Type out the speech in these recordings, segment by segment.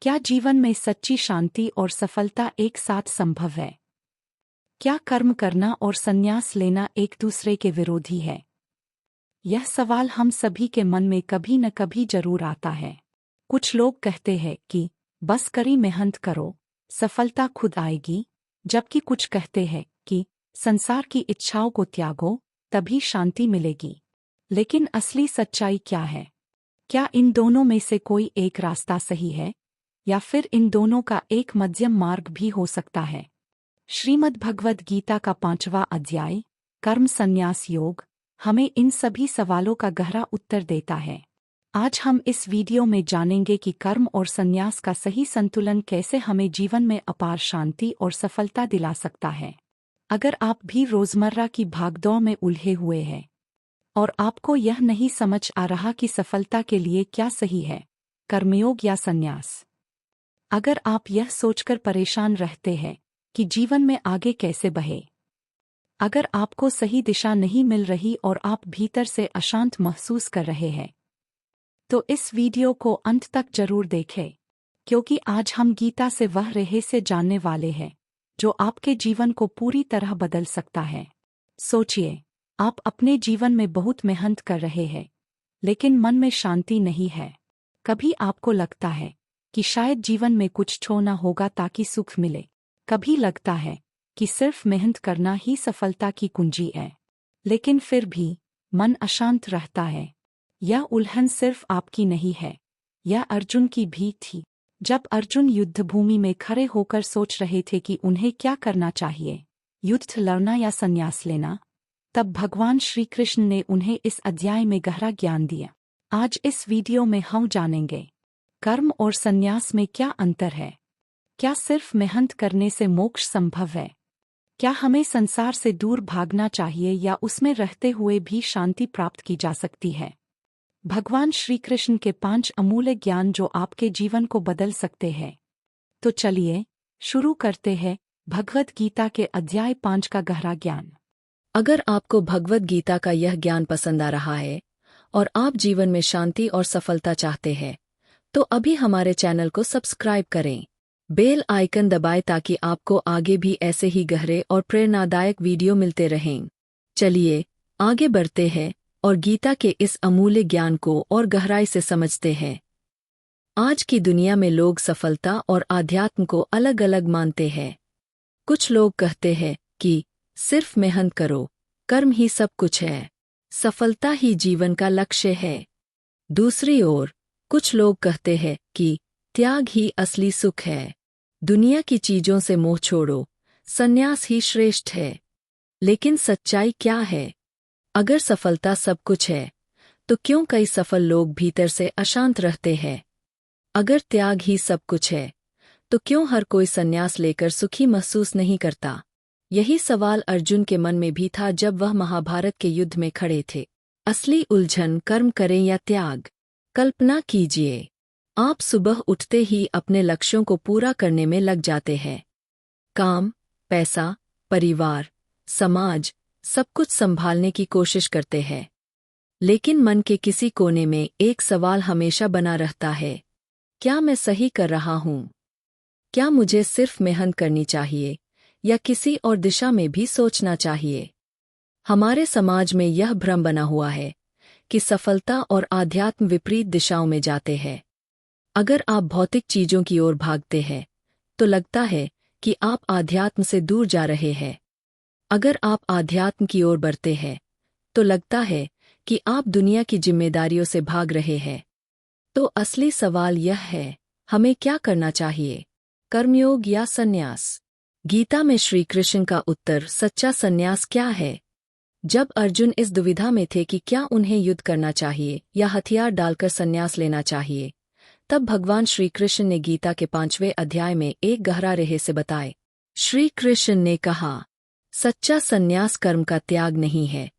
क्या जीवन में सच्ची शांति और सफलता एक साथ संभव है? क्या कर्म करना और संन्यास लेना एक दूसरे के विरोधी है? यह सवाल हम सभी के मन में कभी न कभी जरूर आता है। कुछ लोग कहते हैं कि बस कड़ी मेहनत करो, सफलता खुद आएगी, जबकि कुछ कहते हैं कि संसार की इच्छाओं को त्यागो, तभी शांति मिलेगी। लेकिन असली सच्चाई क्या है? क्या इन दोनों में से कोई एक रास्ता सही है, या फिर इन दोनों का एक मध्यम मार्ग भी हो सकता है? श्रीमद् भगवद गीता का 5वां अध्याय, कर्म संन्यास योग, हमें इन सभी सवालों का गहरा उत्तर देता है। आज हम इस वीडियो में जानेंगे कि कर्म और संन्यास का सही संतुलन कैसे हमें जीवन में अपार शांति और सफलता दिला सकता है। अगर आप भी रोजमर्रा की भागदौड़ में उलझे हुए हैं और आपको यह नहीं समझ आ रहा कि सफलता के लिए क्या सही है, कर्मयोग या संन्यास, अगर आप यह सोचकर परेशान रहते हैं कि जीवन में आगे कैसे बढ़े, अगर आपको सही दिशा नहीं मिल रही और आप भीतर से अशांत महसूस कर रहे हैं, तो इस वीडियो को अंत तक जरूर देखें, क्योंकि आज हम गीता से वह रहस्य जानने वाले हैं जो आपके जीवन को पूरी तरह बदल सकता है। सोचिए, आप अपने जीवन में बहुत मेहनत कर रहे हैं, लेकिन मन में शांति नहीं है। कभी आपको लगता है कि शायद जीवन में कुछ छोड़ना होगा ताकि सुख मिले। कभी लगता है कि सिर्फ मेहनत करना ही सफलता की कुंजी है, लेकिन फिर भी मन अशांत रहता है। यह उलझन सिर्फ आपकी नहीं है, यह अर्जुन की भी थी। जब अर्जुन युद्धभूमि में खड़े होकर सोच रहे थे कि उन्हें क्या करना चाहिए, युद्ध लड़ना या संन्यास लेना, तब भगवान श्री कृष्ण ने उन्हें इस अध्याय में गहरा ज्ञान दिया। आज इस वीडियो में हम जानेंगे, कर्म और संन्यास में क्या अंतर है? क्या सिर्फ मेहनत करने से मोक्ष संभव है? क्या हमें संसार से दूर भागना चाहिए या उसमें रहते हुए भी शांति प्राप्त की जा सकती है? भगवान श्री कृष्ण के 5 अमूल्य ज्ञान जो आपके जीवन को बदल सकते हैं। तो चलिए शुरू करते हैं भगवद गीता के अध्याय 5 का गहरा ज्ञान। अगर आपको भगवद गीता का यह ज्ञान पसंद आ रहा है और आप जीवन में शांति और सफलता चाहते हैं, तो अभी हमारे चैनल को सब्सक्राइब करें, बेल आइकन दबाएं ताकि आपको आगे भी ऐसे ही गहरे और प्रेरणादायक वीडियो मिलते रहें। चलिए आगे बढ़ते हैं और गीता के इस अमूल्य ज्ञान को और गहराई से समझते हैं। आज की दुनिया में लोग सफलता और आध्यात्म को अलग अलग मानते हैं। कुछ लोग कहते हैं कि सिर्फ मेहनत करो, कर्म ही सब कुछ है, सफलता ही जीवन का लक्ष्य है। दूसरी ओर कुछ लोग कहते हैं कि त्याग ही असली सुख है, दुनिया की चीजों से मोह छोड़ो, संन्यास ही श्रेष्ठ है। लेकिन सच्चाई क्या है? अगर सफलता सब कुछ है, तो क्यों कई सफल लोग भीतर से अशांत रहते हैं? अगर त्याग ही सब कुछ है, तो क्यों हर कोई संन्यास लेकर सुखी महसूस नहीं करता? यही सवाल अर्जुन के मन में भी था जब वह महाभारत के युद्ध में खड़े थे। असली उलझन कर्म करें या त्याग? कल्पना कीजिए, आप सुबह उठते ही अपने लक्ष्यों को पूरा करने में लग जाते हैं। काम, पैसा, परिवार, समाज, सब कुछ संभालने की कोशिश करते हैं। लेकिन मन के किसी कोने में एक सवाल हमेशा बना रहता है, क्या मैं सही कर रहा हूँ? क्या मुझे सिर्फ मेहनत करनी चाहिए या किसी और दिशा में भी सोचना चाहिए? हमारे समाज में यह भ्रम बना हुआ है कि सफलता और आध्यात्म विपरीत दिशाओं में जाते हैं। अगर आप भौतिक चीजों की ओर भागते हैं, तो लगता है कि आप आध्यात्म से दूर जा रहे हैं। अगर आप आध्यात्म की ओर बढ़ते हैं, तो लगता है कि आप दुनिया की जिम्मेदारियों से भाग रहे हैं। तो असली सवाल यह है, हमें क्या करना चाहिए, कर्मयोग या संन्यास? गीता में श्री कृष्ण का उत्तर सच्चा संन्यास क्या है? जब अर्जुन इस दुविधा में थे कि क्या उन्हें युद्ध करना चाहिए या हथियार डालकर संन्यास लेना चाहिए, तब भगवान श्री कृष्ण ने गीता के 5वें अध्याय में एक गहरा रहस्य बताए। श्री कृष्ण ने कहा, सच्चा संन्यास कर्म का त्याग नहीं है,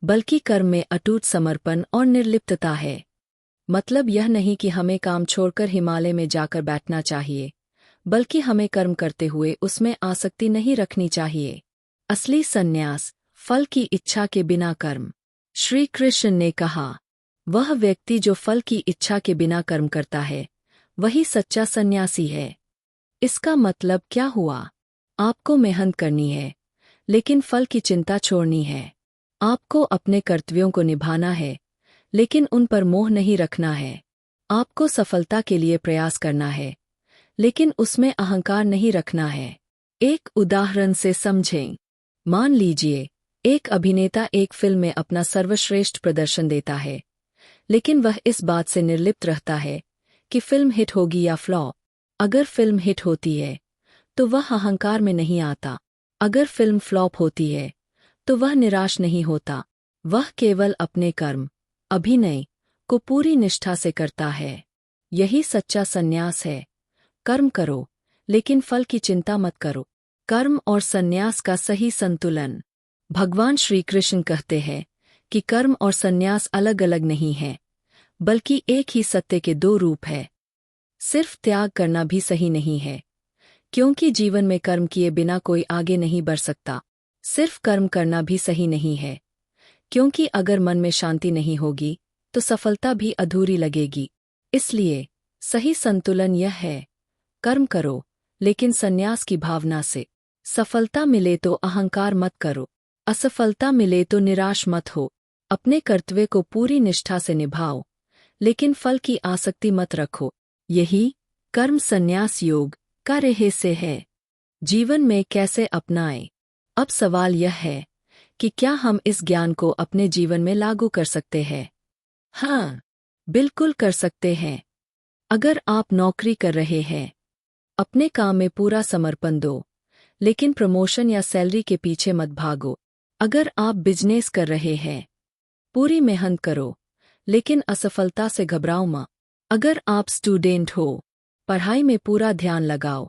बल्कि कर्म में अटूट समर्पण और निर्लिप्तता है। मतलब यह नहीं कि हमें काम छोड़कर हिमालय में जाकर बैठना चाहिए, बल्कि हमें कर्म करते हुए उसमें आसक्ति नहीं रखनी चाहिए। असली संन्यास, फल की इच्छा के बिना कर्म। श्री कृष्ण ने कहा, वह व्यक्ति जो फल की इच्छा के बिना कर्म करता है, वही सच्चा सन्यासी है। इसका मतलब क्या हुआ? आपको मेहनत करनी है, लेकिन फल की चिंता छोड़नी है। आपको अपने कर्तव्यों को निभाना है, लेकिन उन पर मोह नहीं रखना है। आपको सफलता के लिए प्रयास करना है, लेकिन उसमें अहंकार नहीं रखना है। एक उदाहरण से समझें। मान लीजिए, एक अभिनेता एक फिल्म में अपना सर्वश्रेष्ठ प्रदर्शन देता है, लेकिन वह इस बात से निर्लिप्त रहता है कि फिल्म हिट होगी या फ्लॉप। अगर फिल्म हिट होती है, तो वह अहंकार में नहीं आता। अगर फिल्म फ्लॉप होती है, तो वह निराश नहीं होता। वह केवल अपने कर्म, अभिनय को पूरी निष्ठा से करता है। यही सच्चा संन्यास है। कर्म करो, लेकिन फल की चिंता मत करो। कर्म और संन्यास का सही संतुलन। भगवान श्री कृष्ण कहते हैं कि कर्म और संन्यास अलग अलग नहीं है, बल्कि एक ही सत्य के दो रूप है। सिर्फ त्याग करना भी सही नहीं है, क्योंकि जीवन में कर्म किए बिना कोई आगे नहीं बढ़ सकता। सिर्फ कर्म करना भी सही नहीं है, क्योंकि अगर मन में शांति नहीं होगी, तो सफलता भी अधूरी लगेगी। इसलिए सही संतुलन यह है, कर्म करो, लेकिन संन्यास की भावना से। सफलता मिले तो अहंकार मत करो, असफलता मिले तो निराश मत हो। अपने कर्तव्य को पूरी निष्ठा से निभाओ, लेकिन फल की आसक्ति मत रखो। यही कर्म संन्यास योग का रहस्य है। जीवन में कैसे अपनाएं? अब सवाल यह है कि क्या हम इस ज्ञान को अपने जीवन में लागू कर सकते हैं? हाँ, बिल्कुल कर सकते हैं। अगर आप नौकरी कर रहे हैं, अपने काम में पूरा समर्पण दो, लेकिन प्रमोशन या सैलरी के पीछे मत भागो। अगर आप बिजनेस कर रहे हैं, पूरी मेहनत करो, लेकिन असफलता से घबराओ मत। अगर आप स्टूडेंट हो, पढ़ाई में पूरा ध्यान लगाओ,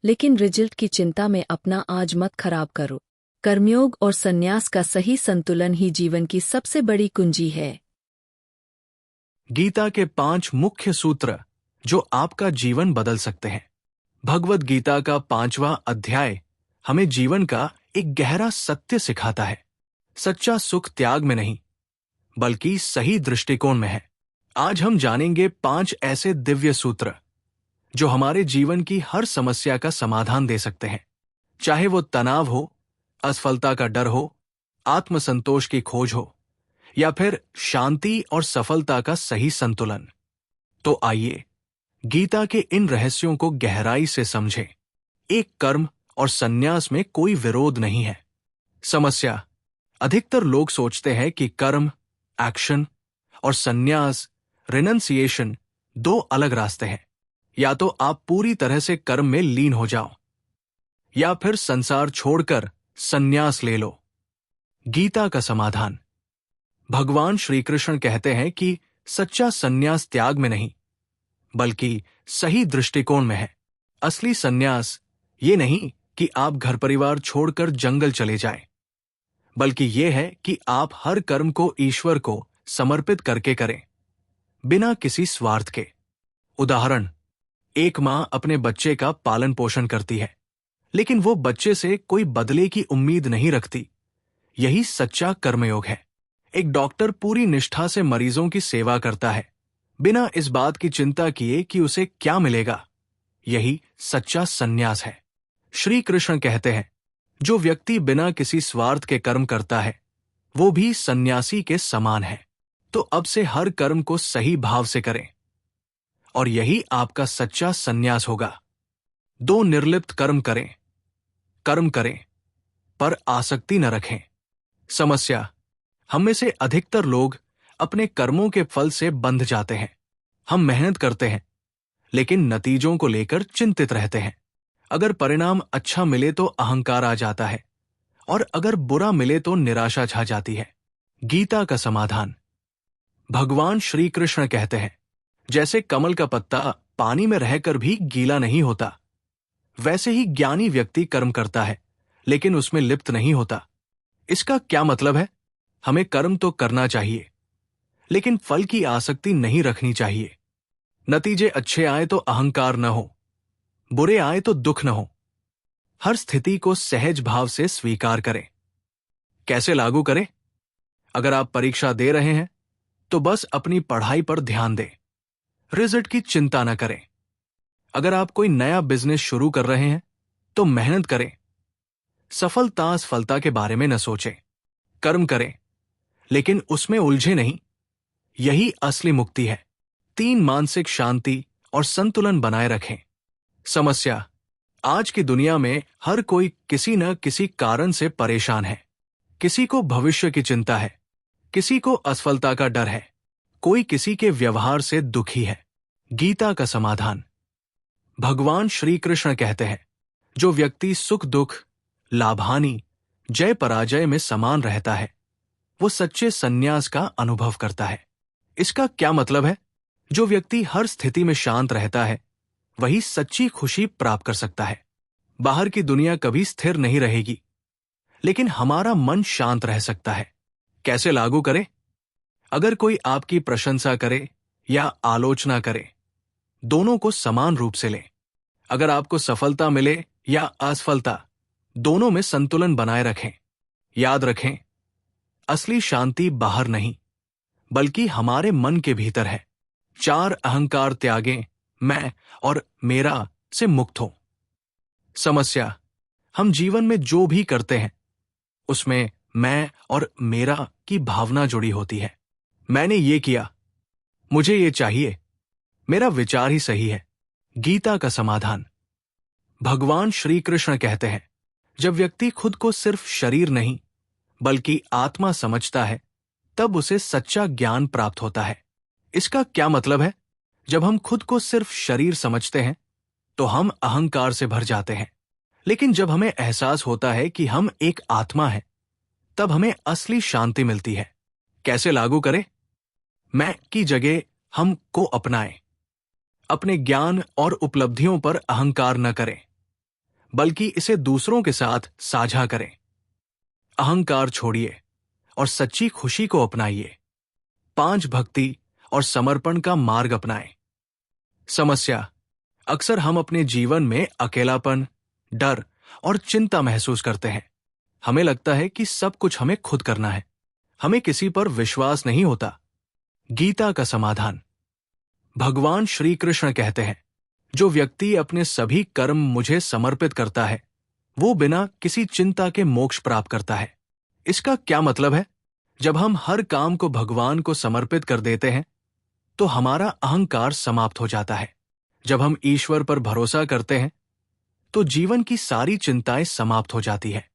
लेकिन रिजल्ट की चिंता में अपना आज मत खराब करो। कर्मयोग और संन्यास का सही संतुलन ही जीवन की सबसे बड़ी कुंजी है। गीता के 5 मुख्य सूत्र जो आपका जीवन बदल सकते हैं। भगवद गीता का 5वां अध्याय हमें जीवन का एक गहरा सत्य सिखाता है। सच्चा सुख त्याग में नहीं, बल्कि सही दृष्टिकोण में है। आज हम जानेंगे 5 ऐसे दिव्य सूत्र जो हमारे जीवन की हर समस्या का समाधान दे सकते हैं। चाहे वो तनाव हो, असफलता का डर हो, आत्मसंतोष की खोज हो, या फिर शांति और सफलता का सही संतुलन। तो आइए गीता के इन रहस्यों को गहराई से समझें। एक कर्म और संन्यास में कोई विरोध नहीं है। समस्या: अधिकतर लोग सोचते हैं कि कर्म, एक्शन, और संन्यास, रिनंसिएशन, 2 अलग रास्ते हैं। या तो आप पूरी तरह से कर्म में लीन हो जाओ, या फिर संसार छोड़कर संन्यास ले लो। गीता का समाधान: भगवान श्री कृष्ण कहते हैं कि सच्चा संन्यास त्याग में नहीं, बल्कि सही दृष्टिकोण में है। असली संन्यास ये नहीं कि आप घर परिवार छोड़कर जंगल चले जाएं, बल्कि ये है कि आप हर कर्म को ईश्वर को समर्पित करके करें, बिना किसी स्वार्थ के। उदाहरण: एक मां अपने बच्चे का पालन पोषण करती है, लेकिन वो बच्चे से कोई बदले की उम्मीद नहीं रखती। यही सच्चा कर्मयोग है। एक डॉक्टर पूरी निष्ठा से मरीजों की सेवा करता है, बिना इस बात की चिंता किए कि उसे क्या मिलेगा। यही सच्चा संन्यास है। श्री कृष्ण कहते हैं, जो व्यक्ति बिना किसी स्वार्थ के कर्म करता है, वो भी सन्यासी के समान है। तो अब से हर कर्म को सही भाव से करें, और यही आपका सच्चा संन्यास होगा। 2 निर्लिप्त कर्म करें, पर आसक्ति न रखें। समस्या: हम में से अधिकतर लोग अपने कर्मों के फल से बंध जाते हैं। हम मेहनत करते हैं, लेकिन नतीजों को लेकर चिंतित रहते हैं। अगर परिणाम अच्छा मिले तो अहंकार आ जाता है, और अगर बुरा मिले तो निराशा छा जाती है। गीता का समाधान: भगवान श्री कृष्ण कहते हैं, जैसे कमल का पत्ता पानी में रहकर भी गीला नहीं होता, वैसे ही ज्ञानी व्यक्ति कर्म करता है, लेकिन उसमें लिप्त नहीं होता। इसका क्या मतलब है? हमें कर्म तो करना चाहिए, लेकिन फल की आसक्ति नहीं रखनी चाहिए। नतीजे अच्छे आए तो अहंकार न हो, बुरे आए तो दुख न हो। हर स्थिति को सहज भाव से स्वीकार करें। कैसे लागू करें? अगर आप परीक्षा दे रहे हैं, तो बस अपनी पढ़ाई पर ध्यान दें। रिजल्ट की चिंता न करें। अगर आप कोई नया बिजनेस शुरू कर रहे हैं तो मेहनत करें। सफलता असफलता के बारे में न सोचें। कर्म करें, लेकिन उसमें उलझे नहीं। यही असली मुक्ति है। 3 मानसिक शांति और संतुलन बनाए रखें। समस्या। आज की दुनिया में हर कोई किसी न किसी कारण से परेशान है। किसी को भविष्य की चिंता है, किसी को असफलता का डर है, कोई किसी के व्यवहार से दुखी है। गीता का समाधान। भगवान श्री कृष्ण कहते हैं, जो व्यक्ति सुख दुख, लाभ हानि, जय पराजय में समान रहता है, वो सच्चे संन्यास का अनुभव करता है। इसका क्या मतलब है? जो व्यक्ति हर स्थिति में शांत रहता है, वही सच्ची खुशी प्राप्त कर सकता है। बाहर की दुनिया कभी स्थिर नहीं रहेगी, लेकिन हमारा मन शांत रह सकता है। कैसे लागू करें? अगर कोई आपकी प्रशंसा करे या आलोचना करे, दोनों को समान रूप से लें। अगर आपको सफलता मिले या असफलता, दोनों में संतुलन बनाए रखें। याद रखें, असली शांति बाहर नहीं, बल्कि हमारे मन के भीतर है। 4 अहंकार त्यागें, मैं और मेरा से मुक्त हो। समस्या। हम जीवन में जो भी करते हैं, उसमें मैं और मेरा की भावना जुड़ी होती है। मैंने ये किया, मुझे ये चाहिए, मेरा विचार ही सही है। गीता का समाधान। भगवान श्री कृष्ण कहते हैं, जब व्यक्ति खुद को सिर्फ शरीर नहीं बल्कि आत्मा समझता है, तब उसे सच्चा ज्ञान प्राप्त होता है। इसका क्या मतलब है? जब हम खुद को सिर्फ शरीर समझते हैं तो हम अहंकार से भर जाते हैं, लेकिन जब हमें एहसास होता है कि हम एक आत्मा हैं, तब हमें असली शांति मिलती है। कैसे लागू करें? मैं की जगह हम को अपनाएं। अपने ज्ञान और उपलब्धियों पर अहंकार न करें, बल्कि इसे दूसरों के साथ साझा करें। अहंकार छोड़िए और सच्ची खुशी को अपनाइए। 5 भक्ति और समर्पण का मार्ग अपनाएं। समस्या। अक्सर हम अपने जीवन में अकेलापन, डर और चिंता महसूस करते हैं। हमें लगता है कि सब कुछ हमें खुद करना है। हमें किसी पर विश्वास नहीं होता। गीता का समाधान। भगवान श्री कृष्ण कहते हैं, जो व्यक्ति अपने सभी कर्म मुझे समर्पित करता है, वो बिना किसी चिंता के मोक्ष प्राप्त करता है। इसका क्या मतलब है? जब हम हर काम को भगवान को समर्पित कर देते हैं, तो हमारा अहंकार समाप्त हो जाता है। जब हम ईश्वर पर भरोसा करते हैं, तो जीवन की सारी चिंताएं समाप्त हो जाती है।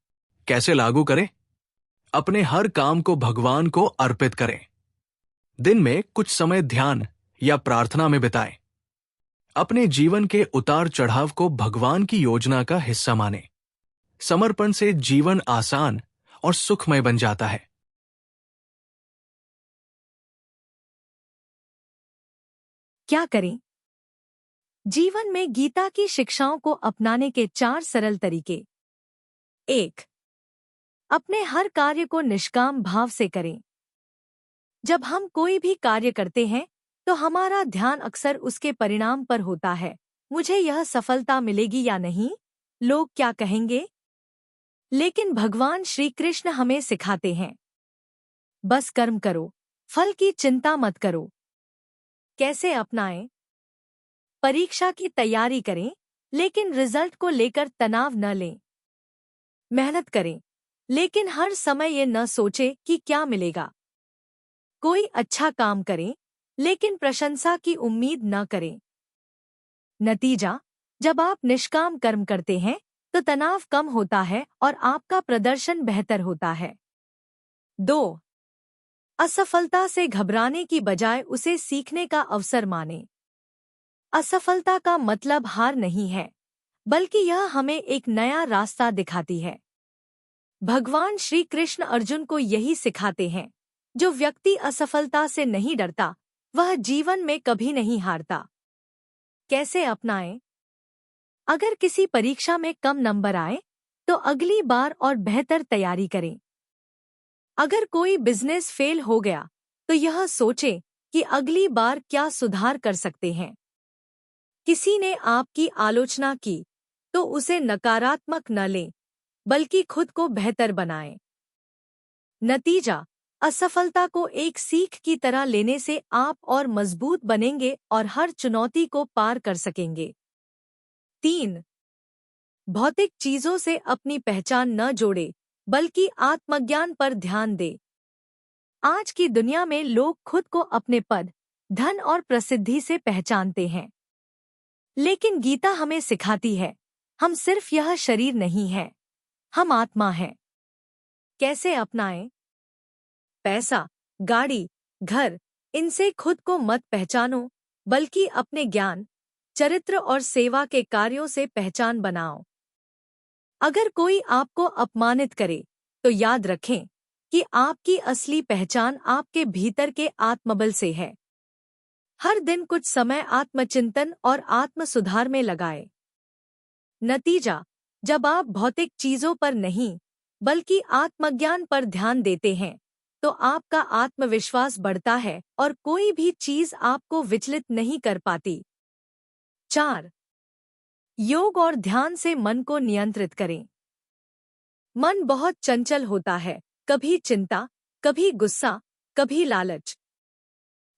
कैसे लागू करें? अपने हर काम को भगवान को अर्पित करें। दिन में कुछ समय ध्यान या प्रार्थना में बिताएं। अपने जीवन के उतार चढ़ाव को भगवान की योजना का हिस्सा मानें। समर्पण से जीवन आसान और सुखमय बन जाता है। क्या करें? जीवन में गीता की शिक्षाओं को अपनाने के 4 सरल तरीके। 1. अपने हर कार्य को निष्काम भाव से करें। जब हम कोई भी कार्य करते हैं, तो हमारा ध्यान अक्सर उसके परिणाम पर होता है। मुझे यह सफलता मिलेगी या नहीं? लोग क्या कहेंगे? लेकिन भगवान श्री कृष्ण हमें सिखाते हैं, बस कर्म करो, फल की चिंता मत करो। कैसे अपनाएं? परीक्षा की तैयारी करें, लेकिन रिजल्ट को लेकर तनाव न लें। मेहनत करें, लेकिन हर समय ये न सोचें कि क्या मिलेगा। कोई अच्छा काम करें, लेकिन प्रशंसा की उम्मीद न करें। नतीजा, जब आप निष्काम कर्म करते हैं, तो तनाव कम होता है और आपका प्रदर्शन बेहतर होता है। 2. असफलता से घबराने की बजाय उसे सीखने का अवसर मानें। असफलता का मतलब हार नहीं है, बल्कि यह हमें एक नया रास्ता दिखाती है। भगवान श्री कृष्ण अर्जुन को यही सिखाते हैं, जो व्यक्ति असफलता से नहीं डरता, वह जीवन में कभी नहीं हारता। कैसे अपनाएं? अगर किसी परीक्षा में कम नंबर आए, तो अगली बार और बेहतर तैयारी करें। अगर कोई बिजनेस फेल हो गया, तो यह सोचें कि अगली बार क्या सुधार कर सकते हैं। किसी ने आपकी आलोचना की, तो उसे नकारात्मक न लें, बल्कि खुद को बेहतर बनाएं। नतीजा, असफलता को एक सीख की तरह लेने से आप और मजबूत बनेंगे और हर चुनौती को पार कर सकेंगे। 3. भौतिक चीजों से अपनी पहचान न जोड़े, बल्कि आत्मज्ञान पर ध्यान दे। आज की दुनिया में लोग खुद को अपने पद, धन और प्रसिद्धि से पहचानते हैं। लेकिन गीता हमें सिखाती है, हम सिर्फ यह शरीर नहीं है, हम आत्मा हैं। कैसे अपनाएं? पैसा, गाड़ी, घर, इनसे खुद को मत पहचानो, बल्कि अपने ज्ञान, चरित्र और सेवा के कार्यों से पहचान बनाओ। अगर कोई आपको अपमानित करे, तो याद रखें कि आपकी असली पहचान आपके भीतर के आत्मबल से है। हर दिन कुछ समय आत्मचिंतन और आत्म सुधार में लगाएं। नतीजा, जब आप भौतिक चीजों पर नहीं, बल्कि आत्मज्ञान पर ध्यान देते हैं, तो आपका आत्मविश्वास बढ़ता है और कोई भी चीज आपको विचलित नहीं कर पाती। 4. योग और ध्यान से मन को नियंत्रित करें। मन बहुत चंचल होता है, कभी चिंता, कभी गुस्सा, कभी लालच।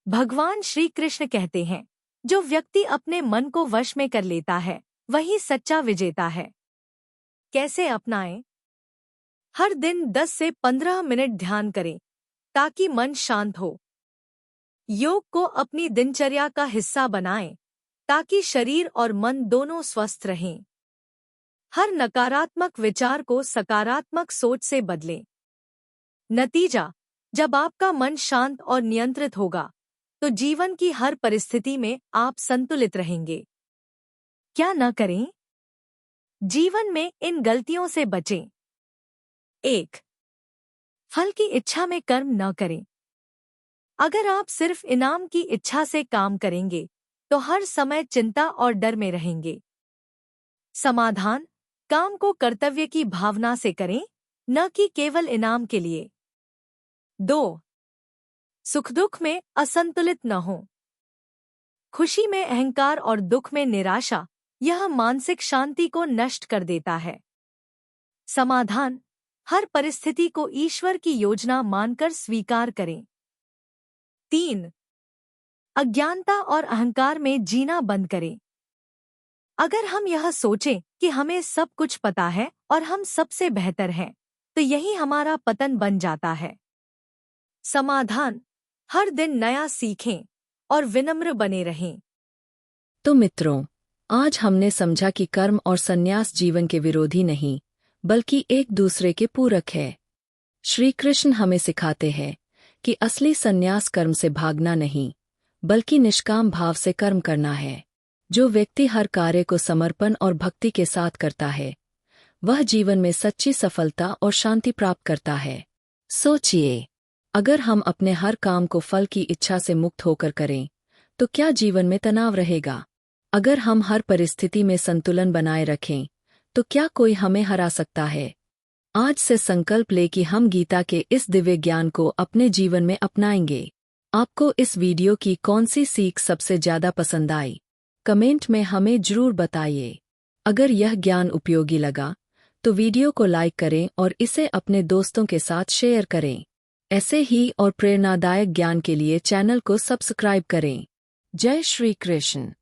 भगवान श्री कृष्ण कहते हैं, जो व्यक्ति अपने मन को वश में कर लेता है, वही सच्चा विजेता है। कैसे अपनाएं? हर दिन 10 से 15 मिनट ध्यान करें, ताकि मन शांत हो। योग को अपनी दिनचर्या का हिस्सा बनाएं, ताकि शरीर और मन दोनों स्वस्थ रहें। हर नकारात्मक विचार को सकारात्मक सोच से बदलें। नतीजा, जब आपका मन शांत और नियंत्रित होगा, तो जीवन की हर परिस्थिति में आप संतुलित रहेंगे। क्या न करें? जीवन में इन गलतियों से बचें। 1. फल की इच्छा में कर्म न करें। अगर आप सिर्फ इनाम की इच्छा से काम करेंगे, तो हर समय चिंता और डर में रहेंगे। समाधान, काम को कर्तव्य की भावना से करें, न कि केवल इनाम के लिए। 2. सुख दुख में असंतुलित न हो। खुशी में अहंकार और दुख में निराशा, यह मानसिक शांति को नष्ट कर देता है। समाधान, हर परिस्थिति को ईश्वर की योजना मानकर स्वीकार करें। 3. अज्ञानता और अहंकार में जीना बंद करें। अगर हम यह सोचें कि हमें सब कुछ पता है और हम सबसे बेहतर हैं, तो यही हमारा पतन बन जाता है। समाधान, हर दिन नया सीखें और विनम्र बने रहें। तो मित्रों, आज हमने समझा कि कर्म और संन्यास जीवन के विरोधी नहीं, बल्कि एक दूसरे के पूरक है। श्री कृष्ण हमें सिखाते हैं कि असली संन्यास कर्म से भागना नहीं, बल्कि निष्काम भाव से कर्म करना है। जो व्यक्ति हर कार्य को समर्पण और भक्ति के साथ करता है, वह जीवन में सच्ची सफलता और शांति प्राप्त करता है। सोचिए, अगर हम अपने हर काम को फल की इच्छा से मुक्त होकर करें, तो क्या जीवन में तनाव रहेगा? अगर हम हर परिस्थिति में संतुलन बनाए रखें, तो क्या कोई हमें हरा सकता है? आज से संकल्प ले कि हम गीता के इस दिव्य ज्ञान को अपने जीवन में अपनाएंगे। आपको इस वीडियो की कौन सी सीख सबसे ज्यादा पसंद आई? कमेंट में हमें जरूर बताइए। अगर यह ज्ञान उपयोगी लगा, तो वीडियो को लाइक करें और इसे अपने दोस्तों के साथ शेयर करें। ऐसे ही और प्रेरणादायक ज्ञान के लिए चैनल को सब्सक्राइब करें। जय श्री कृष्ण।